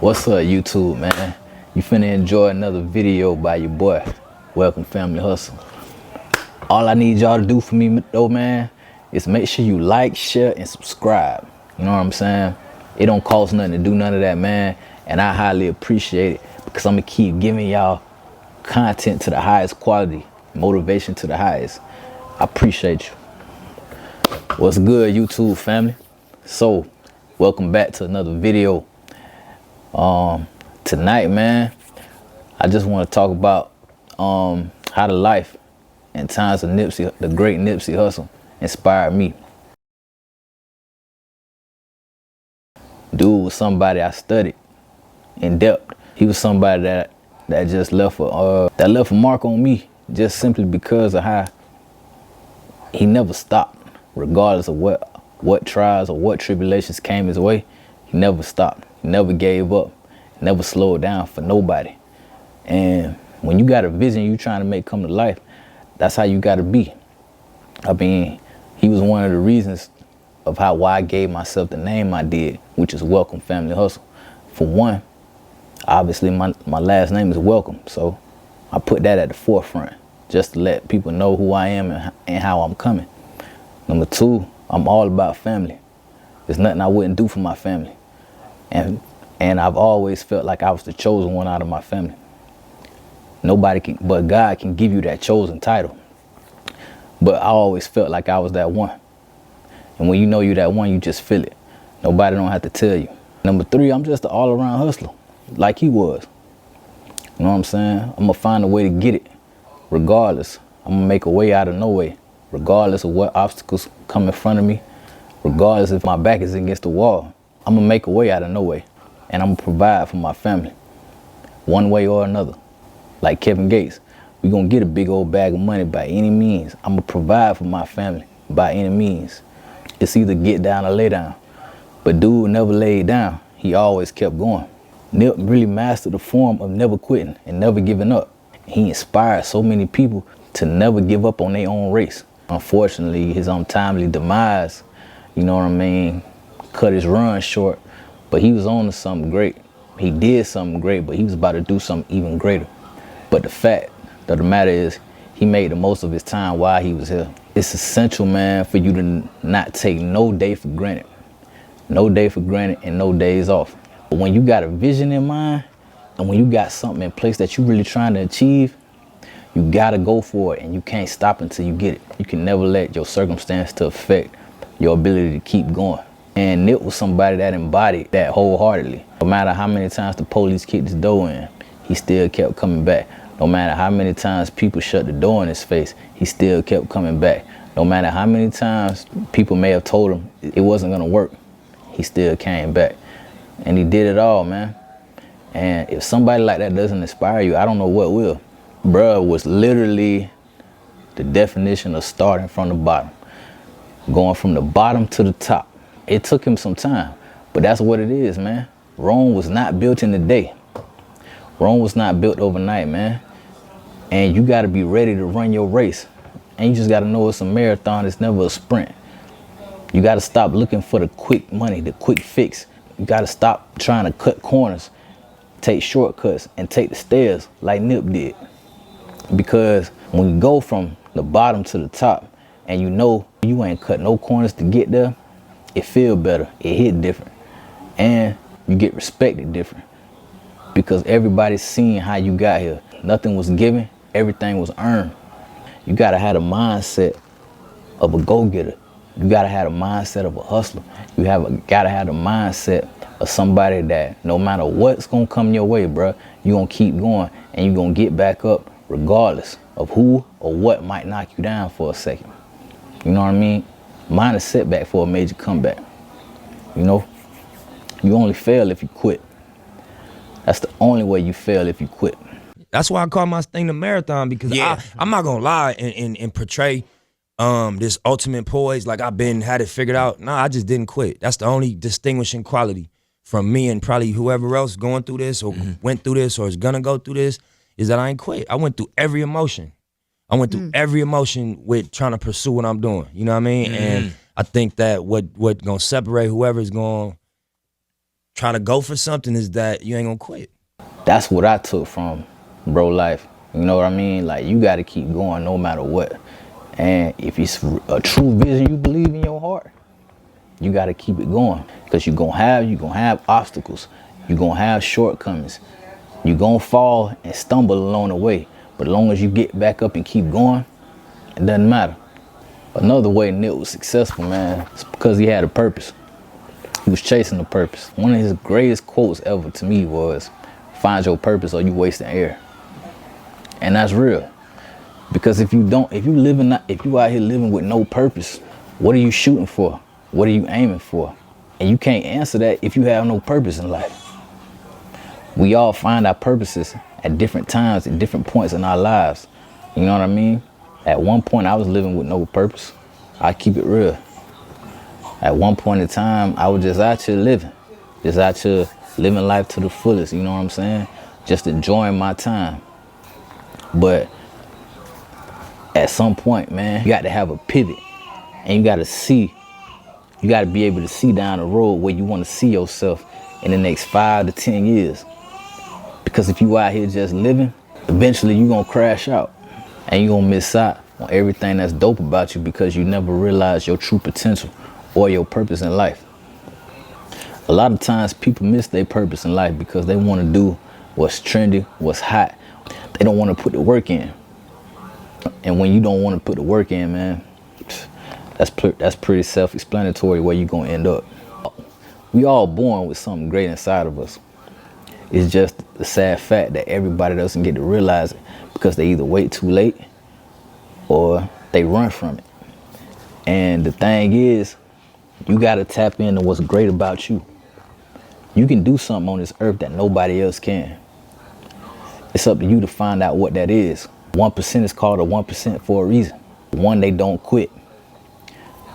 What's up, YouTube, man? You finna enjoy another video by your boy. Welcome, Family Hustle. All I need y'all to do for me, though, man, is make sure you like, share, and subscribe. You know what I'm saying? It don't cost nothing to do none of that, man. And I highly appreciate it because I'm gonna keep giving y'all content to the highest quality, motivation to the highest. I appreciate you. What's good, YouTube family? So, welcome back to another video. Tonight, man, I just want to talk about how the life and times of Nipsey, the great Nipsey Hussle, inspired me. Dude was somebody I studied in depth. He was somebody that just left a mark on me, just simply because of how he never stopped, regardless of what trials or what tribulations came his way. He never stopped. He never gave up. Never slowed down for nobody. And when you got a vision you trying to make come to life, that's how you got to be. I mean, he was one of the reasons of why I gave myself the name I did, which is Welcome Family Hustle. For one, obviously my last name is Welcome, so I put that at the forefront just to let people know who I am and how I'm coming. Number two, I'm all about family. There's nothing I wouldn't do for my family. And I've always felt like I was the chosen one out of my family. Nobody can, but God can give you that chosen title. But I always felt like I was that one. And when you know you that one, you just feel it. Nobody don't have to tell you. Number three, I'm just an all-around hustler, like he was. You know what I'm saying? I'm gonna find a way to get it, regardless. I'm gonna make a way out of no way, regardless of what obstacles come in front of me, regardless if my back is against the wall. I'm gonna make a way out of no way. And I'm gonna provide for my family, one way or another. Like Kevin Gates, we gonna get a big old bag of money by any means. I'm gonna provide for my family by any means. It's either get down or lay down. But dude never laid down. He always kept going. Nip really mastered the form of never quitting and never giving up. He inspired so many people to never give up on their own race. Unfortunately, his untimely demise, you know what I mean, cut his run short. But he was on to something great. He did something great, but he was about to do something even greater. But the fact of the matter is, he made the most of his time while he was here. It's essential, man, for you to not take no day for granted. No day for granted and no days off. But when you got a vision in mind, and when you got something in place that you really trying to achieve, you gotta go for it, and you can't stop until you get it. You can never let your circumstance to affect your ability to keep going. And Nip was somebody that embodied that wholeheartedly. No matter how many times the police kicked his door in, he still kept coming back. No matter how many times people shut the door in his face, he still kept coming back. No matter how many times people may have told him it wasn't gonna work, he still came back. And he did it all, man. And if somebody like that doesn't inspire you, I don't know what will. Bruh was literally the definition of starting from the bottom. Going from the bottom to the top. It took him some time, but that's what it is, man. Rome was not built in a day. Rome was not built overnight, man. And you gotta be ready to run your race. And you just gotta know it's a marathon, it's never a sprint. You gotta stop looking for the quick money, the quick fix. You gotta stop trying to cut corners, take shortcuts, and take the stairs like Nip did. Because when you go from the bottom to the top, and you know you ain't cut no corners to get there, it feel better, it hit different, and you get respected different because everybody's seeing how you got here. Nothing was given, everything was earned. You gotta have the mindset of a go-getter. You gotta have the mindset of a hustler. You gotta have the mindset of somebody that no matter what's gonna come your way, bruh, you gonna keep going and you gonna get back up regardless of who or what might knock you down for a second. You know what I mean? Mine is setback for a major comeback. You know, you only fail if you quit. That's the only way you fail, if you quit. That's why I call my thing the marathon, because I'm not gonna lie and portray this ultimate poise like I've had it figured out. No, I just didn't quit. That's the only distinguishing quality from me and probably whoever else going through this or went through this or is gonna go through this, is that I ain't quit. I went through every emotion. I went through every emotion with trying to pursue what I'm doing. You know what I mean? And I think that what gonna separate whoever's gonna trying to go for something is that you ain't gonna quit. That's what I took from bro life. You know what I mean? Like, you got to keep going no matter what. And if it's a true vision you believe in your heart, you got to keep it going. Because you're going to have obstacles. You're going to have shortcomings. You're going to fall and stumble along the way. But as long as you get back up and keep going, it doesn't matter. Another way Nip was successful, man, is because he had a purpose. He was chasing a purpose. One of his greatest quotes ever to me was, "Find your purpose or you wasting air." And that's real. Because if you out here living with no purpose, what are you shooting for? What are you aiming for? And you can't answer that if you have no purpose in life. We all find our purposes at different times, at different points in our lives. You know what I mean? At one point, I was living with no purpose. I keep it real. At one point in time, I was just out here living. Just out here living life to the fullest, you know what I'm saying? Just enjoying my time. But at some point, man, you got to have a pivot. And you got to be able to see down the road where you want to see yourself in the next 5 to 10 years. Because if you out here just living, eventually you're going to crash out. And you're going to miss out on everything that's dope about you because you never realized your true potential or your purpose in life. A lot of times people miss their purpose in life because they want to do what's trendy, what's hot. They don't want to put the work in. And when you don't want to put the work in, man, that's pretty self-explanatory where you're going to end up. We all born with something great inside of us. It's just the sad fact that everybody doesn't get to realize it because they either wait too late or they run from it. And the thing is, you got to tap into what's great about you. You can do something on this earth that nobody else can. It's up to you to find out what that is. 1% is called a 1% for a reason. 1, they don't quit.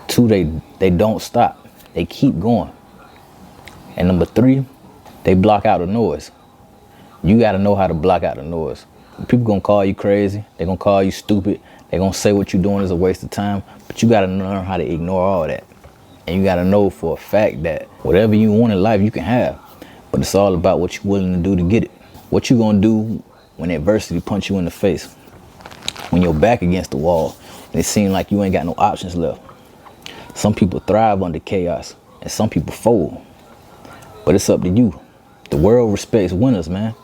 2, they don't stop. They keep going. And number 3, they block out the noise. You got to know how to block out the noise. People gonna call you crazy. They're gonna call you stupid. They're gonna say what you're doing is a waste of time. But you got to learn how to ignore all that. And you got to know for a fact that whatever you want in life, you can have. But it's all about what you're willing to do to get it. What you gonna do when adversity punch you in the face? When you're back against the wall and it seems like you ain't got no options left. Some people thrive under chaos and some people fold. But it's up to you. The world respects winners, man.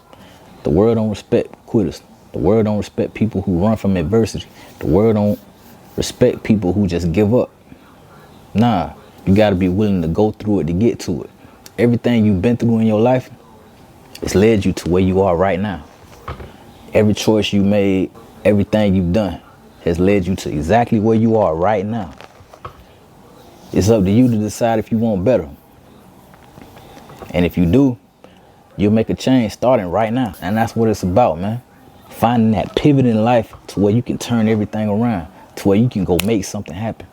The world don't respect quitters. The world don't respect people who run from adversity. The world don't respect people who just give up. Nah, you gotta be willing to go through it to get to it. Everything you've been through in your life, it's led you to where you are right now. Every choice you made, everything you've done has led you to exactly where you are right now. It's up to you to decide if you want better. And if you do, you'll make a change starting right now. And that's what it's about, man. Finding that pivot in life to where you can turn everything around, to where you can go make something happen.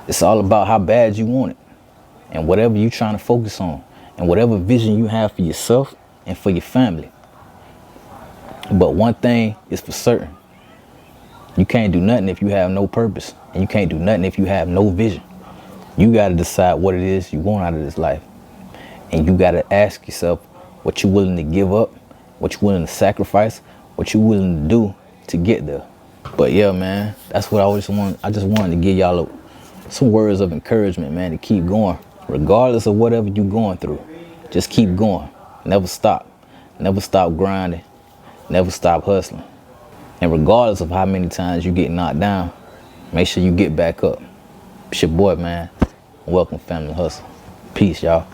It's all about how bad you want it and whatever you're trying to focus on and whatever vision you have for yourself and for your family. But one thing is for certain. You can't do nothing if you have no purpose, and you can't do nothing if you have no vision. You got to decide what it is you want out of this life. And you got to ask yourself what you're willing to give up, what you're willing to sacrifice, what you're willing to do to get there. But yeah, man, that's what I just wanted to give y'all some words of encouragement, man, to keep going. Regardless of whatever you're going through, just keep going. Never stop. Never stop grinding. Never stop hustling. And regardless of how many times you get knocked down, make sure you get back up. It's your boy, man. Welcome, Family Hustle. Peace, y'all.